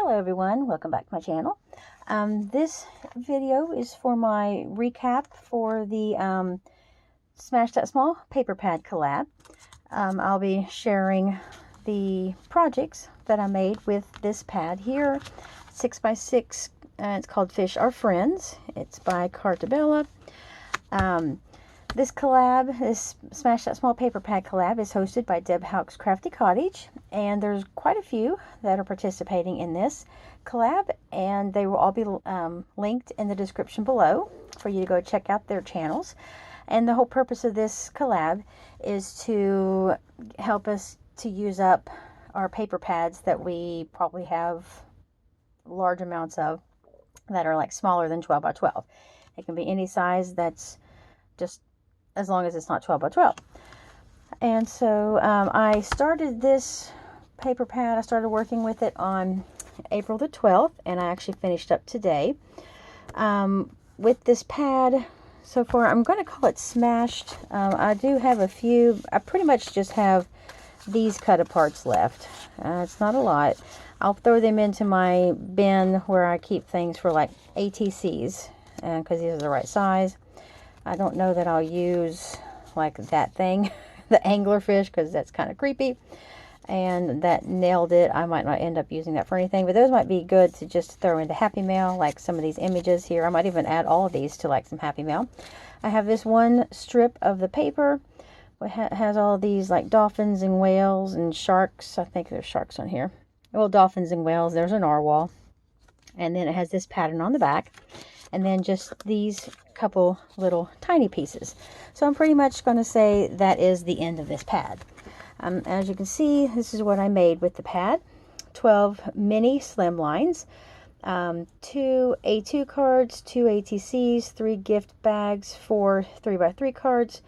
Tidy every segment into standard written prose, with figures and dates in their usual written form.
Hello everyone, welcome back to my channel. This video is for my recap for the Smash That Small paper pad collab. I'll be sharing the projects that I made with this pad here, 6x6. It's called Fish Are Friends. It's by Cartabella. This collab, this Smash That Small paper pad collab, is hosted by Houck's Crafty Cottage, and there's quite a few that are participating in this collab, and they will all be linked in the description below for you to go check out their channels. And the whole purpose of this collab is to help us to use up our paper pads that we probably have large amounts of that are like smaller than 12 by 12. It can be any size, that's just as long as it's not 12 by 12. And so I started this paper pad, I started working with it on April the 12th, and I actually finished up today. With this pad, so far, I'm going to call it smashed. I do have a few, I pretty much just have these cut aparts left. It's not a lot. I'll throw them into my bin where I keep things for like ATCs, because these are the right size. I don't know that I'll use like that thing, the anglerfish, because that's kind of creepy. And that nailed it. I might not end up using that for anything, but those might be good to just throw into Happy Mail, like some of these images here. I might even add all of these to like some Happy Mail. I have this one strip of the paper. It has all these like dolphins and whales and sharks. I think there's sharks on here. Well, dolphins and whales. There's a narwhal. And then it has this pattern on the back. And then just these couple little tiny pieces. So I'm pretty much going to say that is the end of this pad. As you can see, this is what I made with the pad. 12 mini slim lines, 2 A2 cards, 2 ATCs, 3 gift bags, 4 3x3 cards,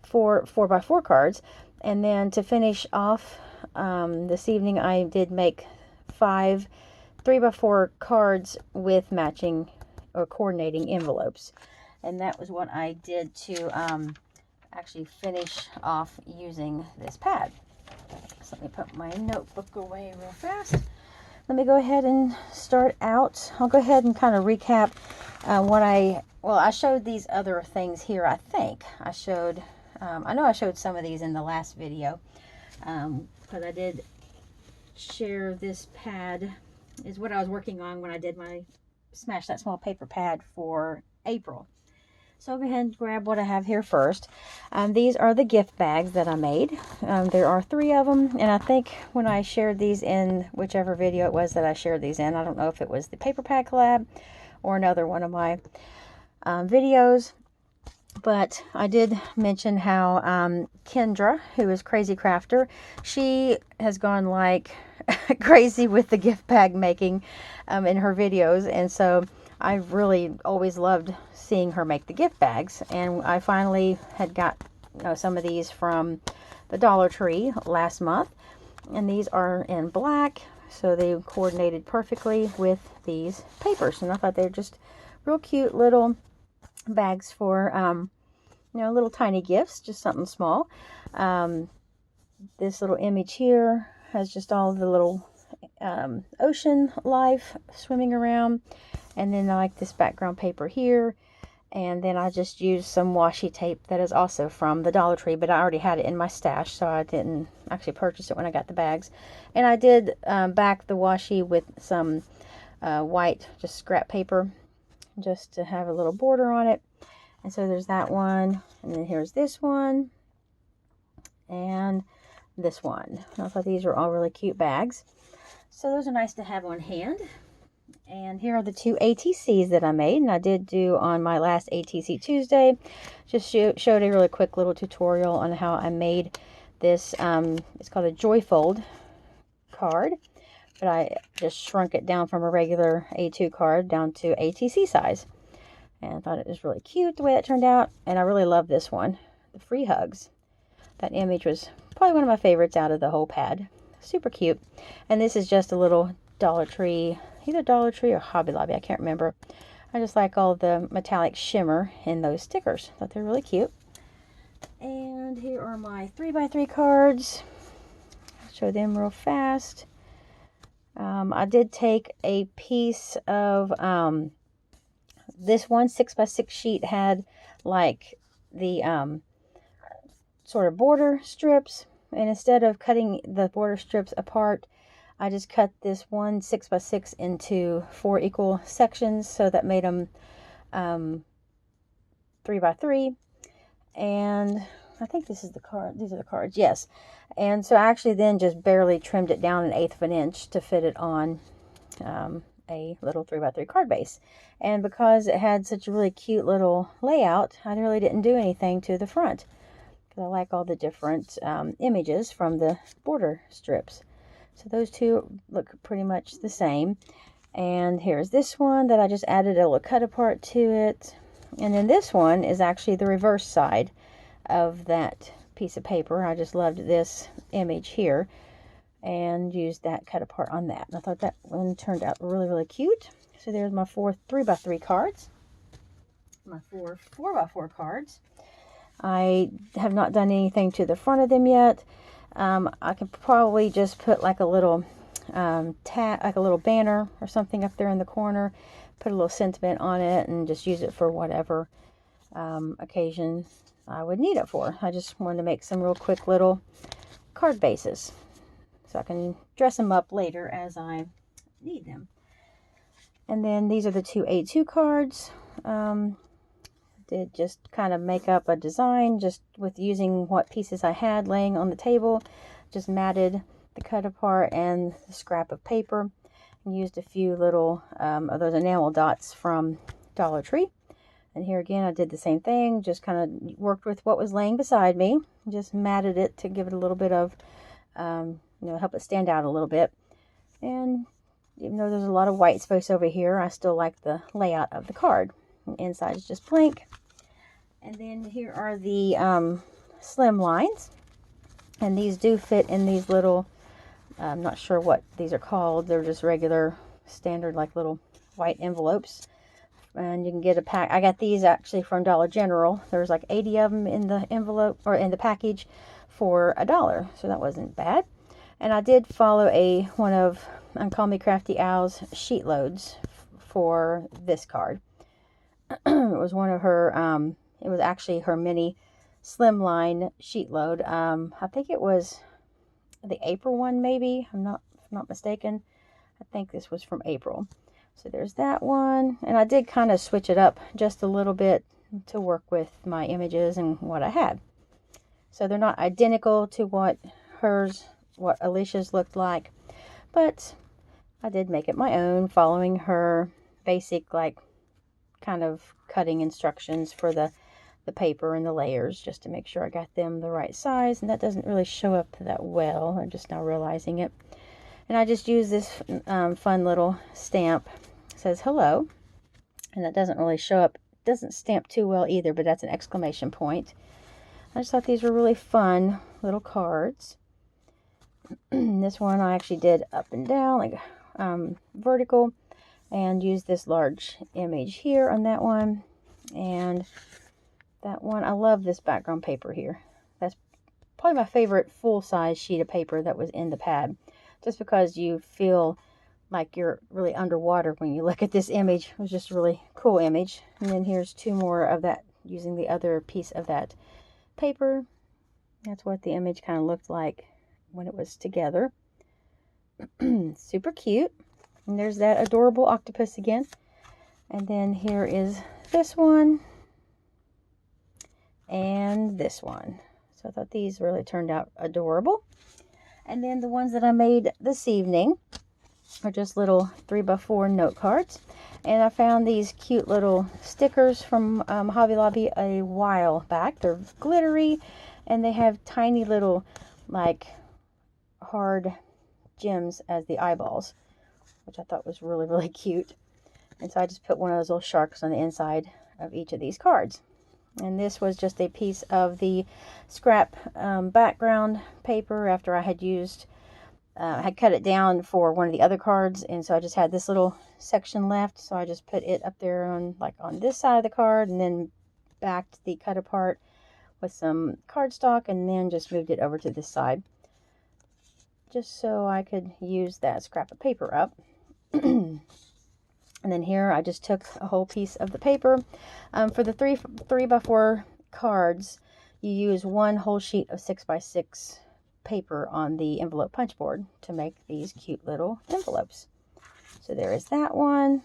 4 4x4 cards, and then to finish off this evening I did make 5 3x4 cards with matching or coordinating envelopes. And that was what I did to actually finish off using this pad. So let me put my notebook away real fast. Let me go ahead and start out. I'll go ahead and kind of recap I showed these other things here. I think I showed, I know I showed some of these in the last video, but I did share this pad is what I was working on when I did my Smash That Small paper pad for April. So I'll go ahead and grab what I have here first. These are the gift bags that I made. There are 3 of them, and I think when I shared these in whichever video it was that I shared these in, I don't know if it was the paper pad collab or another one of my videos, but I did mention how Kendra, who is Crazy Crafter, she has gone like crazy with the gift bag making in her videos, and so I've really always loved seeing her make the gift bags. And I finally had got some of these from the Dollar Tree last month, and these are in black, so they coordinated perfectly with these papers, and I thought they're just real cute little bags for little tiny gifts, just something small. This little image here has just all the little ocean life swimming around, and then I like this background paper here, and then I just used some washi tape that is also from the Dollar Tree, but I already had it in my stash, so I didn't actually purchase it when I got the bags. And I did back the washi with some white just scrap paper just to have a little border on it. And so there's that one, and then here's this one and this one. I thought these were all really cute bags, so those are nice to have on hand. And here are the 2 ATCs that I made, and I did do on my last ATC Tuesday, just showed a really quick little tutorial on how I made this. It's called a Joyfold card, but I just shrunk it down from a regular A2 card down to ATC size, and I thought it was really cute the way that turned out. And I really love this one, the free hugs. That image was probably one of my favorites out of the whole pad. Super cute. And this is just a little Dollar Tree, either Dollar Tree or Hobby Lobby, I can't remember. I just like all the metallic shimmer in those stickers. Thought they're really cute. And here are my 3x3 cards. I'll show them real fast. I did take a piece of this one 6x6 sheet had like the sort of border strips, and instead of cutting the border strips apart, I just cut this one 6x6 into 4 equal sections, so that made them 3x3. And I think this is the card. These are the cards, yes. And so I actually then just barely trimmed it down 1/8 of an inch to fit it on a little 3x3 card base. And because it had such a really cute little layout, I really didn't do anything to the front, because I like all the different images from the border strips. So those two look pretty much the same. And here's this one that I just added a little cut apart to it. And then this one is actually the reverse side of that piece of paper. I just loved this image here and used that cut apart on that. And I thought that one turned out really, really cute. So there's my 4 3x3 cards, my 4 4x4 cards. I have not done anything to the front of them yet. I could probably just put like a little like a little banner or something up there in the corner, put a little sentiment on it, and just use it for whatever occasion I would need it for. I just wanted to make some real quick little card bases so I can dress them up later as I need them. And then these are the 2 A2 cards. Did just kind of make up a design just with using what pieces I had laying on the table. Just matted the cut apart and the scrap of paper, and used a few little of those enamel dots from Dollar Tree. And here again I did the same thing, just kind of worked with what was laying beside me, just matted it to give it a little bit of help it stand out a little bit. And even though there's a lot of white space over here, I still like the layout of the card. Inside is just blank. And then here are the slim lines, and these do fit in these little, I'm not sure what these are called, they're just regular standard like little white envelopes, and you can get a pack. I got these actually from Dollar General. There's like 80 of them in the envelope or in the package for $1, so that wasn't bad. And I did follow one of Call Me Crafty Owl's sheet loads for this card. It was one of her, it was actually her mini slimline sheet load. I think it was the April one, maybe. I'm not mistaken. I think this was from April. So there's that one. And I did kind of switch it up just a little bit to work with my images and what I had. So they're not identical to what Alicia's looked like, but I did make it my own, following her basic like kind of cutting instructions for the paper and the layers, just to make sure I got them the right size. And that doesn't really show up that well. I'm just now realizing it. And I just use this fun little stamp. It says hello, and that doesn't really show up. It doesn't stamp too well either, but that's an exclamation point. I just thought these were really fun little cards. This one I actually did up and down, like vertical, and used this large image here on that one. And that one, I love this background paper here. That's probably my favorite full-size sheet of paper that was in the pad, just because you feel like you're really underwater when you look at this image. It was just a really cool image. And then here's 2 more of that using the other piece of that paper. That's what the image kind of looked like when it was together. Super cute. And there's that adorable octopus again. And then here is this one and this one. So I thought these really turned out adorable. And then the ones that I made this evening are just little 3x4 note cards. And I found these cute little stickers from Hobby Lobby a while back. They're glittery, and they have tiny little like hard gems as the eyeballs, which I thought was really, really cute. And so I just put one of those little sharks on the inside of each of these cards. And this was just a piece of the scrap background paper after I had had cut it down for one of the other cards. And so I just had this little section left. So I just put it up there on this side of the card, and then backed the cut apart with some cardstock, and then just moved it over to this side. just so I could use that scrap of paper up. And then here I just took a whole piece of the paper. For the 3x4 cards, you use one whole sheet of 6x6 paper on the envelope punch board to make these cute little envelopes. So there is that one.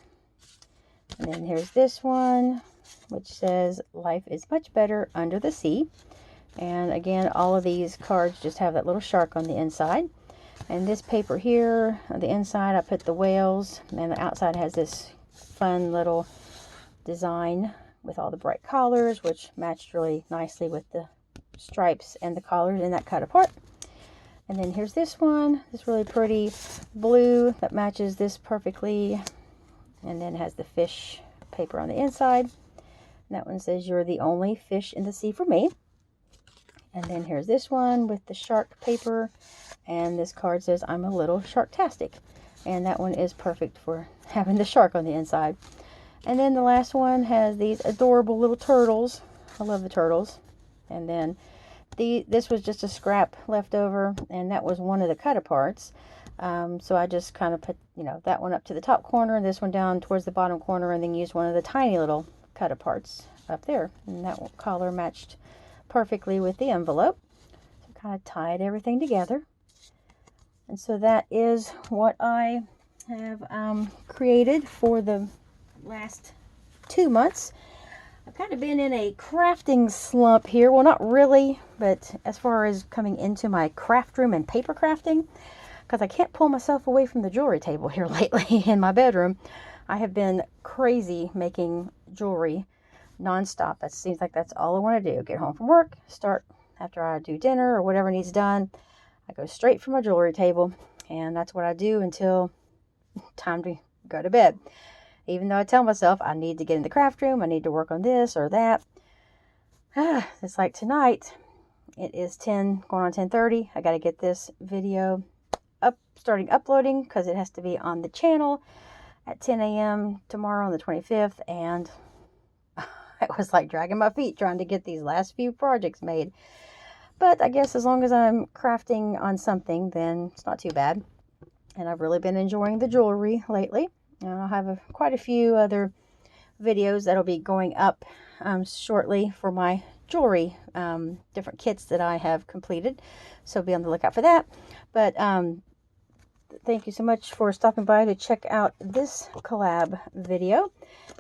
And then here's this one, which says, "Life is much better under the sea." And again, all of these cards just have that little shark on the inside. And this paper here, on the inside, I put the whales, and the outside has this fun little design with all the bright collars, which matched really nicely with the stripes and the collars in that cut apart. And then here's this one, this really pretty blue that matches this perfectly, and then has the fish paper on the inside. And that one says, "You're the only fish in the sea for me." And then here's this one with the shark paper, and this card says, "I'm a little sharktastic." And that one is perfect for having the shark on the inside. And then the last one has these adorable little turtles. I love the turtles. And then this was just a scrap left over, and that was one of the cut aparts. So I just kind of put, that one up to the top corner, and this one down towards the bottom corner, and then used one of the tiny little cut aparts up there. And that collar matched perfectly with the envelope. So kind of tied everything together. And so that is what I have created for the last 2 months. I've kind of been in a crafting slump here. Well, not really, but as far as coming into my craft room and paper crafting, because I can't pull myself away from the jewelry table here lately in my bedroom. I have been crazy making jewelry nonstop. That seems like that's all I want to do. Get home from work, start after I do dinner or whatever needs done. I go straight for my jewelry table, and that's what I do until time to go to bed. Even though I tell myself I need to get in the craft room, I need to work on this or that. It's like tonight, it is 10, going on 10:30. I got to get this video starting uploading because it has to be on the channel at 10 a.m. tomorrow on the 25th. And it was like dragging my feet trying to get these last few projects made. But I guess as long as I'm crafting on something, then it's not too bad. And I've really been enjoying the jewelry lately. I'll have quite a few other videos that'll be going up shortly for my jewelry, different kits that I have completed. So be on the lookout for that. But thank you so much for stopping by to check out this collab video.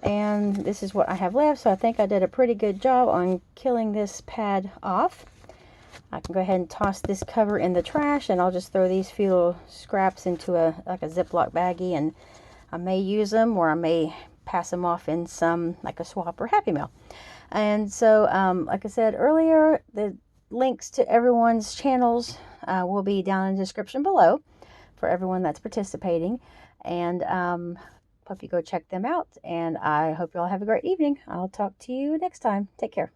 And this is what I have left. So I think I did a pretty good job on killing this pad off. I can go ahead and toss this cover in the trash, and I'll just throw these few little scraps into a Ziploc baggie, and I may use them, or I may pass them off in some, like a swap or Happy Meal. And so, like I said earlier, the links to everyone's channels will be down in the description below for everyone that's participating. And hope you go check them out. And I hope you all have a great evening. I'll talk to you next time. Take care.